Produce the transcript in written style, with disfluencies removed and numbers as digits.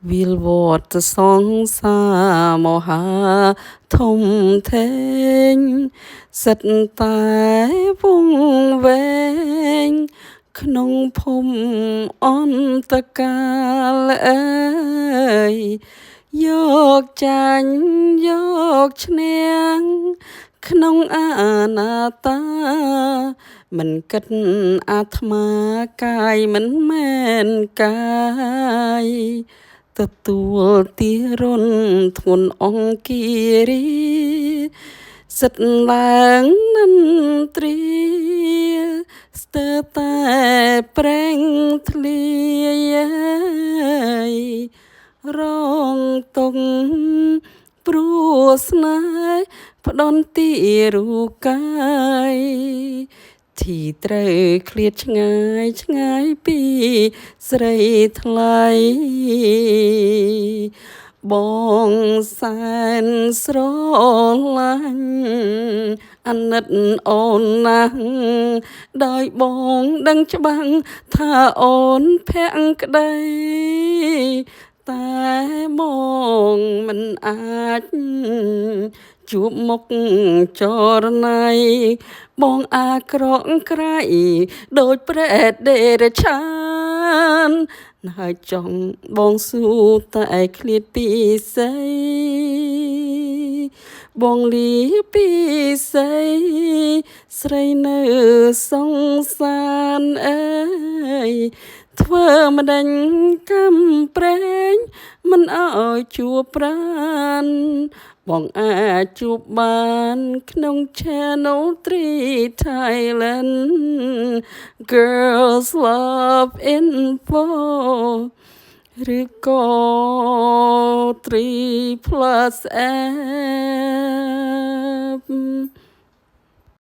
វិលវត្តសង្សារមហាធំធេងសិតតែវង្វេងក្នុងភូមិអន្តកាលអើយយកចាញ់យកឈ្នះក្នុងអនាតាមិនគិតអាត្មាកាយមិនមែនកាយទទួលទារុណធ្ងន់អង្គារីសិតឡើងនន្ត្រីស្ទើរតែប្រេងធ្លាយរងទុកព្រោះស្នេហ៍ផ្ដន់ទីរូកាយទីត្រូវឃ្លាតឆ្ងាយពីស្រីថ្លៃបងសែនស្រឡាញ់អាណិតអូនណាស់ដោយបងដឹងច្បាស់ថាអូនភក្តីតែបងមិនអាចជួបមុខចរណៃបងអាក្រក់ក្រៃដូចប្រេតដេរឆានហើយចង់បងស៊ូតែឃ្លាតពីស្រីបងលីពីស្រីនៅសង្សារអើយធ្វើម្ដេចកំប្រែងមិនអើយជួបប្រានបងអាចជួបបានក្នុង Channel 3 Thailand Girls Love Info ឬក៏3 Plus App